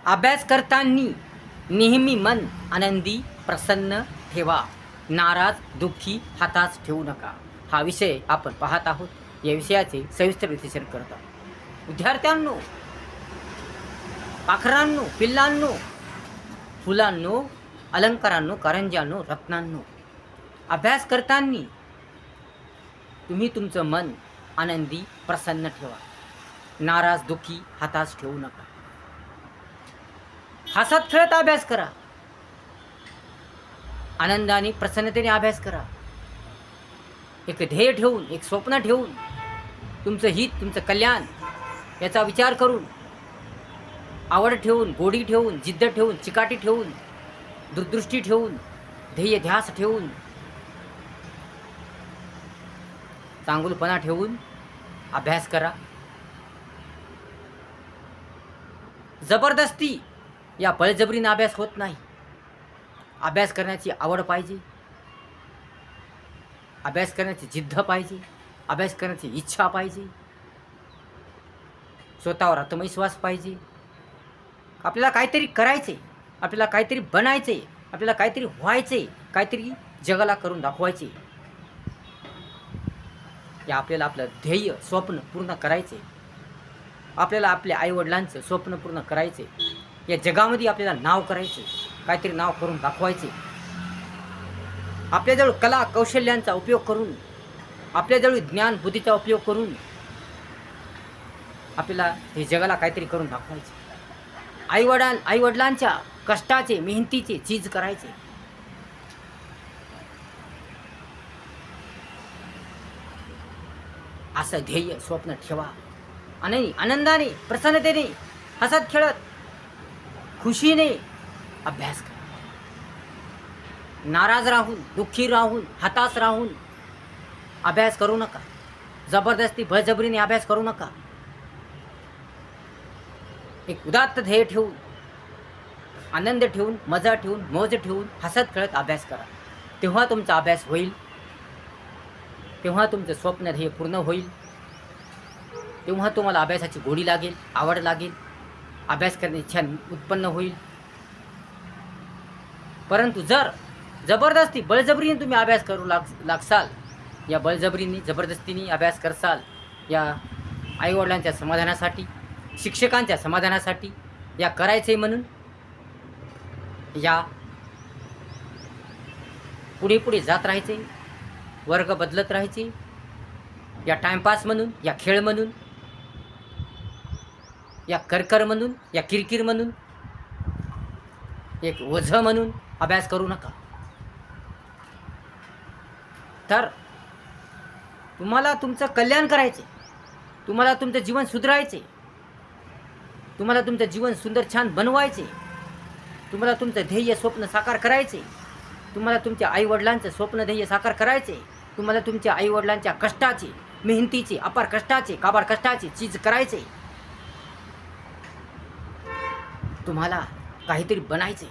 अभ्यास करताना नेहमी मन आनंदी प्रसन्न ठेवा. नाराज दुःखी हातास ठेवू नका. हा विषय आपण पाहत आहोत. या विषयाचे सविस्तर विश्लेषण करत आहोत. विद्यार्थ्यांनो, पाखरांनो, पिल्लांनो, फुलांनो, अलंकारांनो, कारंज्यांनो, रत्नांनो, अभ्यास करताना तुम्ही तुमचं मन आनंदी प्रसन्न ठेवा. नाराज दुःखी हातास ठेवू नका. हसत खेळत अभ्यास करा. आनंदाने प्रसन्नतेने अभ्यास करा. एक ध्येय ठेवून, एक स्वप्न ठेवून, तुमचं हित, तुमचं कल्याण याचा विचार करून, आवड ठेवून, गोडी ठेवून, जिद्द ठेवून, चिकाटी ठेवून, दूरदृष्टी ठेवून, ध्येय ध्यास ठेवून, चांगुलपणा ठेवून अभ्यास करा. जबरदस्ती या बळजबरीने अभ्यास होत नाही. अभ्यास करण्याची आवड पाहिजे, अभ्यास करण्याची जिद्द पाहिजे, अभ्यास करण्याची इच्छा पाहिजे, स्वतःवर आत्मविश्वास पाहिजे. आपल्याला काहीतरी करायचे, आपल्याला काहीतरी बनायचे, आपल्याला काहीतरी व्हायचे, काहीतरी जगाला करून दाखवायचे. या आपल्याला आपलं ध्येय स्वप्न पूर्ण करायचे. आपल्याला आपल्या आईवडिलांचं स्वप्न पूर्ण करायचे. या जगामध्ये आपल्याला नाव करायचे, काहीतरी नाव करून दाखवायचे. आपल्याजवळ कला कौशल्यांचा उपयोग करून, आपल्याजवळ ज्ञान बुद्धीचा उपयोग करून आपल्याला हे जगाला काहीतरी करून दाखवायचे. आईवडिलांच्या कष्टाचे, मेहनतीचे चीज करायचे. असं ध्येय स्वप्न ठेवा आणि आनंदाने प्रसन्नतेने हसत खेळत खुशीने अभ्यास करा. नाराज राहून, दुःखी राहून, हताश राहून अभ्यास करू नका. जबरदस्ती बळजबरीने अभ्यास करू नका. एक उदात्त ध्येय ठेवून, आनंद ठेवून, मजा ठेवून, मौज ठेवून हसत खेळत अभ्यास करा. तेव्हा तुमचा अभ्यास होईल, तेव्हा तुमचं स्वप्न ध्येय पूर्ण होईल. तेव्हा तुम्हाला अभ्यासाची गोडी लागेल, आवड लागेल, अभ्यास करण्याची इच्छा उत्पन्न होईल. परंतु जर जबरदस्ती बळजबरीने तुम्ही अभ्यास करू लागसाल, या बळजबरीने जबरदस्तीने अभ्यास करसाल, या आईवडिलांच्या समाधानासाठी, शिक्षकांच्या समाधानासाठी, या करायचे म्हणून, या पुढे पुढे जात राहायचे, वर्ग बदलत राहायचे, या टाइमपास म्हणून, या खेळ म्हणून, या करकर म्हणून, या किरकिर म्हणून, एक ओझं म्हणून अभ्यास करू नका. तर तुम्हाला तुमचं कल्याण करायचे, तुम्हाला तुमचं जीवन सुधारायचे, तुम्हाला तुमचं जीवन सुंदर छान बनवायचे, तुम्हाला तुमचं ध्येय स्वप्न साकार करायचे, तुम्हाला तुमच्या आईवडिलांचं स्वप्न ध्येय साकार करायचे, तुम्हाला तुमच्या आईवडिलांच्या कष्टाचे, मेहनतीचे, अपार कष्टाचे, काबाड कष्टाचे चीज करायचे, तुम्हाला काहीतरी बनायचे,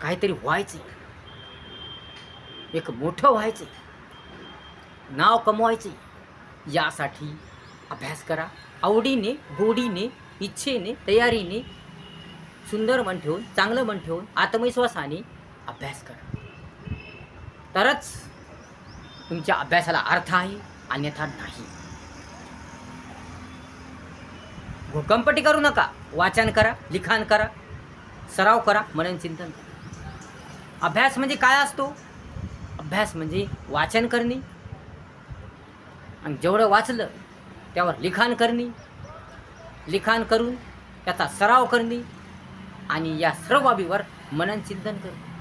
काहीतरी व्हायचे, एक मोठं व्हायचे, नाव कमवायचे. यासाठी अभ्यास करा. आवडीने, गोडीने, इच्छेने, तयारीने, सुंदर मन ठेवून, चांगलं मन ठेवून, आत्मविश्वासाने अभ्यास करा. तरच तुमच्या अभ्यासाला अर्थ आहे, अन्यथा नाही. घोकंपटी करू नका. वाचन करा, लिखाण करा, सराव करा, मनन चिंतन करा. अभ्यास म्हणजे काय असतो? अभ्यास म्हणजे वाचन करणे, आणि जेवढं वाचलं त्यावर लिखाण करणे, लिखाण करून त्याचा सराव करणे, आणि या सर्व बाबीवर मनन चिंतन करणे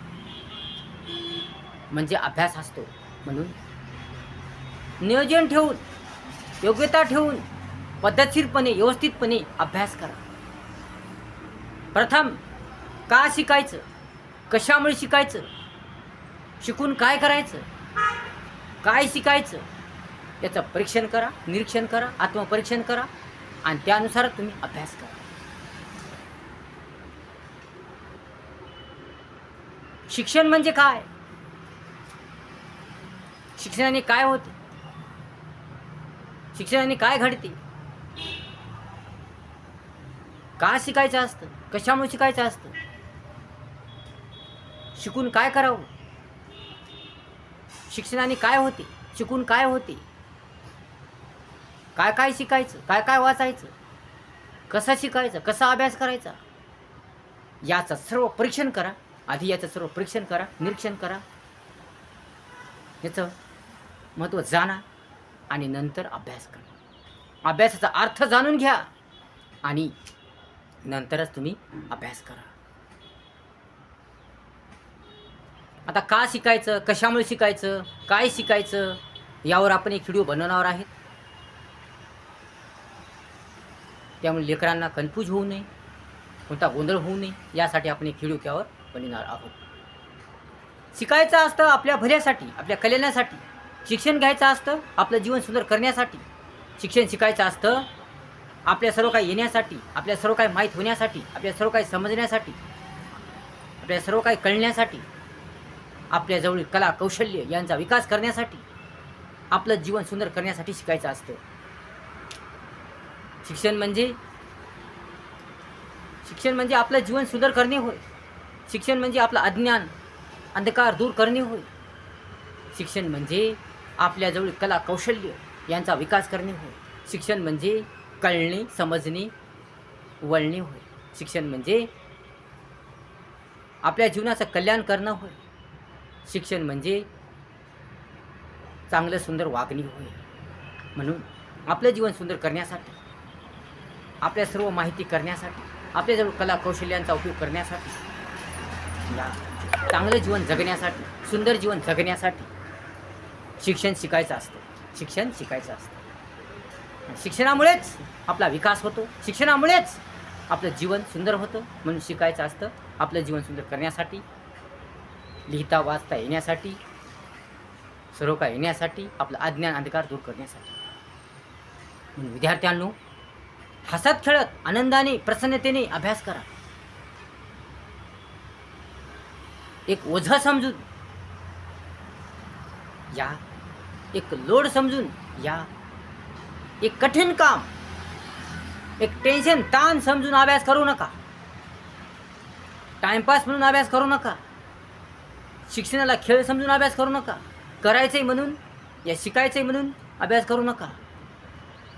म्हणजे अभ्यास असतो. म्हणून नियोजन ठेवून, योग्यता ठेवून, पद्धतशीरपणे, व्यवस्थितपणे अभ्यास करा. प्रथम का शिकायचं, कशामुळे शिकायचं, शिकून काय करायचं, काय शिकायचं याचं परीक्षण करा, निरीक्षण करा, आत्मपरीक्षण करा, आणि त्यानुसार तुम्ही अभ्यास करा. शिक्षण म्हणजे काय? शिक्षणाने काय होते? शिक्षणाने काय घडते? का शिकायचं असतं, कशामुळे शिकायचं असतं, शिकून काय करावं, शिक्षणाने काय होते, शिकून काय होते, काय काय शिकायचं, काय काय वाचायचं, कसं शिकायचं, कसा अभ्यास करायचा, याचं सर्व परीक्षण करा. आधी याचं सर्व परीक्षण करा, निरीक्षण करा, याचं महत्त्व जाणा आणि नंतर अभ्यास करा. अभ्यासाचा अर्थ जाणून घ्या आणि नंतरच तुम्ही अभ्यास करा. आता का शिकायचं, कशामुळे शिकायचं, काय शिकायचं, यावर आपण एक व्हिडिओ बनवणार आहे. त्यामुळे लेकरांना कन्फ्यूज होऊ नये, कोणता गोंधळ होऊ नये, यासाठी आपण एक व्हिडिओ त्यावर बनवणार आहोत. शिकायचं असतं आपल्या भल्यासाठी, आपल्या कल्याणासाठी. शिक्षण घ्यायचं असतं आपलं जीवन सुंदर करण्यासाठी. शिक्षण शिकायचं असतं आपल्या सर्व काही येण्यासाठी, आपल्या सर्व काही माहीत होण्यासाठी, आपल्या सर्व काही समजण्यासाठी, आपल्या सर्व काही कळण्यासाठी, आपल्याजवळील कला कौशल्य यांचा विकास करण्यासाठी, आपलं जीवन सुंदर करण्यासाठी शिकायचं असतं. शिक्षण म्हणजे आपलं जीवन सुंदर करणे होय. शिक्षण म्हणजे आपलं अज्ञान अंधकार दूर करणे होय. शिक्षण म्हणजे आपल्याजवळ कला कौशल्य यांचा विकास करणे होय. शिक्षण म्हणजे कळणे, समजणे, वळणे होय. शिक्षण म्हणजे आपल्या जीवनाचं कल्याण करणं होय. शिक्षण म्हणजे चांगलं सुंदर वागणे होय. म्हणून आपलं जीवन सुंदर करण्यासाठी, आपल्या सर्व माहिती करण्यासाठी, आपल्याजवळ कला कौशल्यांचा उपयोग करण्यासाठी, या चांगलं जीवन जगण्यासाठी, सुंदर जीवन जगण्यासाठी शिक्षण शिकायचं असतं. शिक्षण शिकायचं असतं. शिक्षणामुळेच आपला विकास होतो, शिक्षणामुळेच आपलं जीवन सुंदर होतं. म्हणून शिकायचं असतं आपलं जीवन सुंदर करण्यासाठी, लिहिता वाचता येण्यासाठी, सर्व काय येण्यासाठी, आपलं अज्ञान अंधकार दूर करण्यासाठी. म्हणून विद्यार्थ्यांनो, हसत खेळत आनंदाने प्रसन्नतेने अभ्यास करा. एक ओझं समजून या, एक लोड समजून या, एक कठीण काम, एक टेन्शन ताण समजून अभ्यास करू नका. टाइमपास म्हणून अभ्यास करू नका. शिक्षणाला खेळ समजून अभ्यास करू नका. करायचंय म्हणून या शिकायचंय म्हणून अभ्यास करू नका.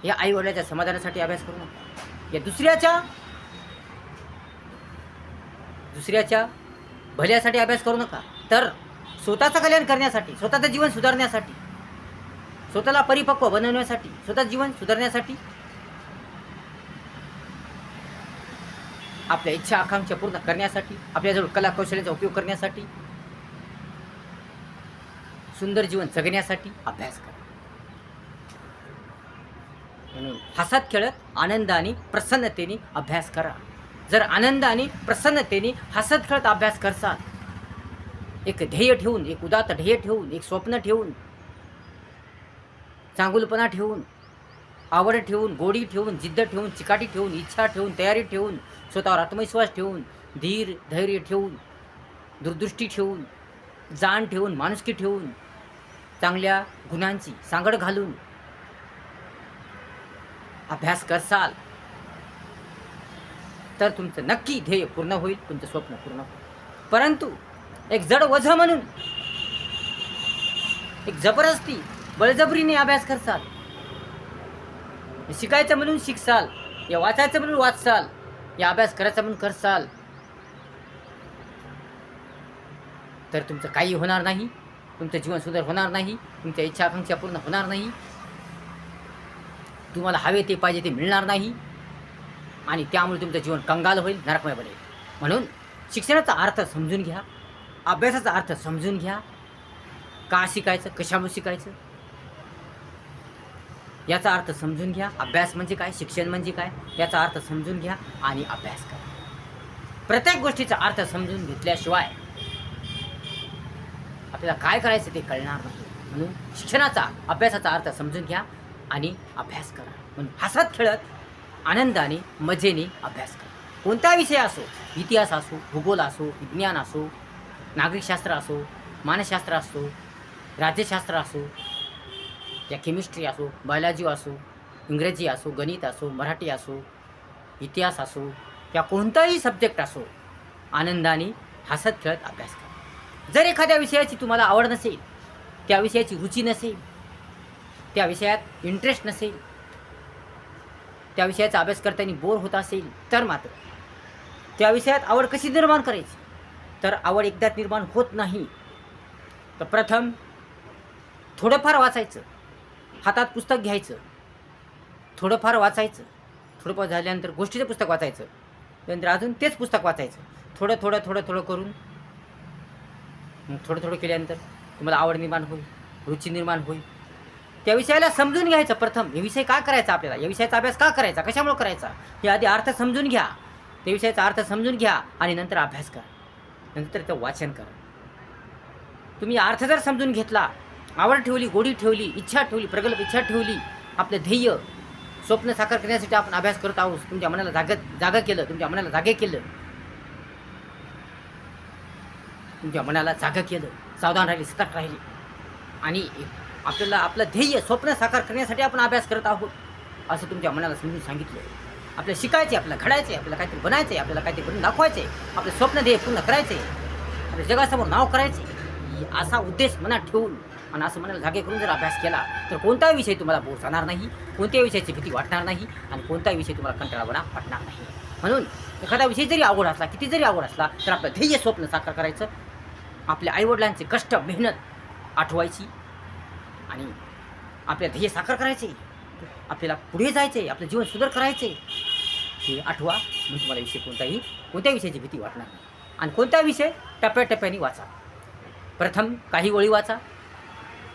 या आईवडिलाच्या समाधानासाठी अभ्यास करू नका. या दुसऱ्याच्या भल्यासाठी अभ्यास करू नका. तर स्वतःचं कल्याण करण्यासाठी, स्वतःचं जीवन सुधारण्यासाठी, स्वतःला परिपक्व बनवण्यासाठी, स्वतःचं जीवन सुधारण्यासाठी, आपल्या इच्छा आकांक्षा पूर्ण करण्यासाठी, आपल्याजवळ कला कौशल्याचा उपयोग करण्यासाठी, सुंदर जीवन जगण्यासाठी अभ्यास करा. म्हणून हसत खेळत आनंदाने प्रसन्नतेने अभ्यास करा. जर आनंदाने प्रसन्नतेने हसत खेळत अभ्यास करसाल, एक ध्येय ठेवून, एक उदात्त ध्येय ठेवून, एक स्वप्न ठेवून, चांगुलपणा ठेवून, आवड ठेवून, गोडी ठेवून, जिद्द ठेवून, चिकाटी ठेवून, इच्छा ठेवून, तयारी ठेवून, स्वतःवर आत्मविश्वास ठेवून, धैर्य ठेवून, दूरदृष्टी ठेवून, जाण ठेवून, माणुसकी ठेवून, चांगल्या गुणांची सांगड घालून अभ्यास करसाल तर तुमचं नक्की ध्येय पूर्ण होईल, तुमचं स्वप्न पूर्ण होईल. परंतु एक जड ओझं म्हणून, एक जबरदस्ती बळजबरीने अभ्यास करसाल, शिकायचं म्हणून शिकसाल, या वाचायचं म्हणून वाचसाल, या अभ्यास करायचा म्हणून करसाल, तर तुमचं काही होणार नाही. तुमचं जीवन सुंदर होणार नाही. तुमच्या इच्छा आकांक्षा पूर्ण होणार नाही. तुम्हाला हवे ते पाहिजे ते मिळणार नाही आणि त्यामुळे तुमचं जीवन कंगाल होईल, नरकमय बनेल. म्हणून शिक्षणाचा अर्थ समजून घ्या, अभ्यासाचा अर्थ समजून घ्या. का शिकायचं, कशामुळे शिकायचं याचा अर्थ समजून घ्या. अभ्यास म्हणजे काय, शिक्षण म्हणजे काय याचा अर्थ समजून घ्या आणि अभ्यास करा. प्रत्येक गोष्टीचा अर्थ समजून घेतल्याशिवाय आपल्याला काय करायचं ते कळणार नाही. म्हणून शिक्षणाचा, अभ्यासाचा अर्थ समजून घ्या आणि अभ्यास करा. म्हणून हसत खेळत आनंदाने मजेने अभ्यास करा. कोणता विषय असो, इतिहास असो, भूगोल असो, विज्ञान असो, नागरिकशास्त्र असो, मानसशास्त्र असो, राज्यशास्त्र असो, या केमिस्ट्री असो, बायोलॉजी असो, इंग्रजी असो, गणित असो, मराठी असो, इतिहास असो, या कोणताही सब्जेक्ट असो, आनंदाने हसत खेळत अभ्यास करा. जर एखाद्या विषयाची तुम्हाला आवड नसेल, त्या विषयाची रुची नसेल, त्या विषयात इंटरेस्ट नसेल, त्या विषयाचा अभ्यास करताना बोर होत असेल, तर मात्र त्या विषयात आवड कशी निर्माण करायची? तर आवड एकदाच निर्माण होत नाही. तर प्रथम थोडंफार वाचायचं, हातात पुस्तक घ्यायचं, थोडंफार वाचायचं, थोडंफार झाल्यानंतर गोष्टीचं पुस्तक वाचायचं, त्यानंतर अजून तेच पुस्तक वाचायचं, थोडं थोडं थोडं थोडं करून थोडं थोडं केल्यानंतर तुम्हाला आवड निर्माण होईल, रुची निर्माण होईल. त्या विषयाला समजून घ्यायचं. प्रथम हे विषय का करायचा आपल्याला, या विषयाचा अभ्यास का करायचा, कशामुळे करायचा, हे आधी अर्थ समजून घ्या. त्या विषयाचा अर्थ समजून घ्या आणि नंतर अभ्यास करा, नंतर ते वाचन करा. तुम्ही अर्थ जर समजून घेतला, आवड ठेवली, गोडी ठेवली, इच्छा ठेवली, प्रगल्भ इच्छा ठेवली, आपलं ध्येय स्वप्न साकार करण्यासाठी आपण अभ्यास करत आहोत, तुमच्या मनाला जागा केलं, तुमच्या मनाला जागे केलं, तुमच्या मनाला जागा केलं, सावधान राहिली, सतर्क राहिली आणि आपल्याला आपलं ध्येय स्वप्न साकार करण्यासाठी आपण अभ्यास करत आहोत असं तुमच्या मनाला समजून सांगितलं. आपल्याला शिकायचे, आपल्याला घडायचे, आपल्याला काहीतरी बनायचं आहे, आपल्याला काहीतरी बनवून दाखवायचे, आपलं स्वप्न ध्येय पूर्ण करायचे, आपल्या जगासमोर नाव करायचे, असा उद्देश मनात ठेवून आणि असं मनाला जागे करून जर अभ्यास केला तर कोणताही विषय तुम्हाला बोर जाणार नाही, कोणत्याही विषयाची भीती वाटणार नाही आणि कोणताही विषय तुम्हाला कंटाळावाणा वाटणार नाही. म्हणून एखादा विषय जरी आवड असला, किती जरी आवड असला, तर आपलं ध्येय स्वप्न साकार करायचं, आपल्या आईवडिलांचे कष्ट मेहनत आठवायची आणि आपल्या ध्येय साकार करायचे, आपल्याला पुढे जायचे, आपलं जीवन सुंदर करायचे, हे आठवा. म्हणजे तुम्हाला विषय कोणत्याही विषयाची भीती वाटणार नाही. आणि कोणता विषय टप्प्याटप्प्याने वाचा. प्रथम काही ओळी वाचा.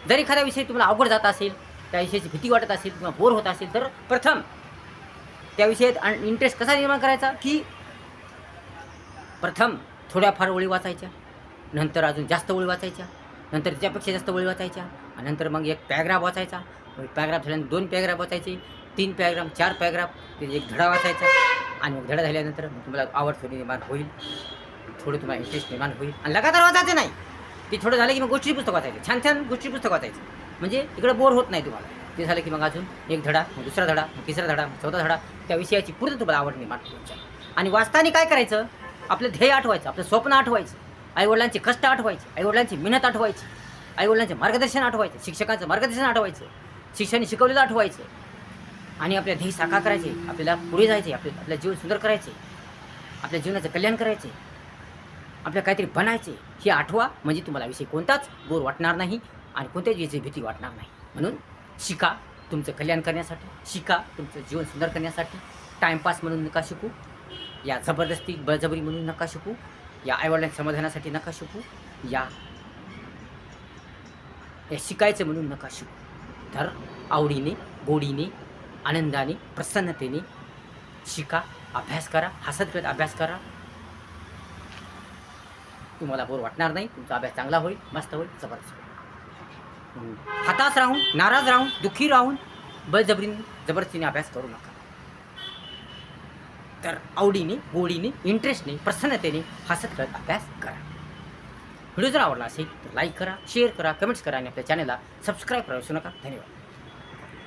जर एखादा विषय तुम्हाला अवघड जात असेल, त्या विषयाची भीती वाटत असेल, किंवा बोर होत असेल, तर प्रथम त्या विषयात इंटरेस्ट कसा निर्माण करायचा, की प्रथम थोड्याफार ओळी वाचायच्या, नंतर अजून जास्त ओळी वाचायच्या, नंतर त्याच्यापेक्षा जास्त ओळी वाचायच्या, आणि नंतर मग एक पॅराग्राफ वाचायचा, पॅराग्राफ झाल्यानंतर 2 पॅराग्राफ वाचायचे, 3 पॅराग्राफ, 4 पॅराग्राफ, एक धडा वाचायचा. आणि मग धडा झाल्यानंतर तुम्हाला आवड थोडी निर्माण होईल, थोडं तुम्हाला इंटरेस्ट निर्माण होईल. आणि लगातार वाचायचं नाही, ते थोडं झालं की मग गोष्टी पुस्तक वाचायचे, छान छान गोष्टी पुस्तक वाचायचे, म्हणजे इकडं बोर होत नाही तुम्हाला. ते झालं की मग अजून एक धडा, मग दुसरा धडा, मग तिसरा धडा, मग चौथा धडा, त्या विषयाची पूर्ण तुम्हाला आवड निर्माण होईल. आणि वाचताना काय करायचं, आपलं ध्येय आठवायचं, आपलं स्वप्न आठवायचं, आईवडिलांचे कष्ट आठवायचे, आईवडिलांची मेहनत आठवायची, आईवडिलांचे मार्गदर्शन आठवायचं, शिक्षकांचं मार्गदर्शन आठवायचं, शिक्षकांनी शिकवलेलं आठवायचं आणि आपल्या ध्येय साकार करायचे, आपल्याला पुढे जायचे, आपलं जीवन सुंदर करायचे, आपल्या जीवनाचं कल्याण करायचे, आपल्या काहीतरी बनायचे, हे आठवा. म्हणजे तुम्हाला विषय कोणताच बोर वाटणार नाही आणि कोणत्याच विषयाची भीती वाटणार नाही. म्हणून शिका, तुमचं कल्याण करण्यासाठी शिका, तुमचं जीवन सुंदर करण्यासाठी. टाईमपास म्हणून नका शिकू, या जबरदस्ती बळजबरी म्हणून नका शिकू, या आईवडिलांच्या समाधानासाठी नका शिकू, या शिकायचं म्हणून नका शिकू. तर आवडीने, गोडीने, आनंदाने, प्रसन्नतेने शिका, अभ्यास करा, हसत खेळत अभ्यास करा. तुम्हाला बोर वाटणार नाही, तुमचा अभ्यास चांगला होईल, मस्त होईल, जबरदस्त होईल. हताश राहून, नाराज राहून, दुःखी राहून जबरदस्तीने अभ्यास करू नका. तर आवडीने, गोडीने, इंटरेस्टने, प्रसन्नतेने हसत खेळत अभ्यास करा. व्हिडिओ जर आवडला असेल तर लाईक करा, शेअर करा, कमेंट्स करा आणि आपल्या चॅनलला सबस्क्राईब करा विसरू नका. धन्यवाद.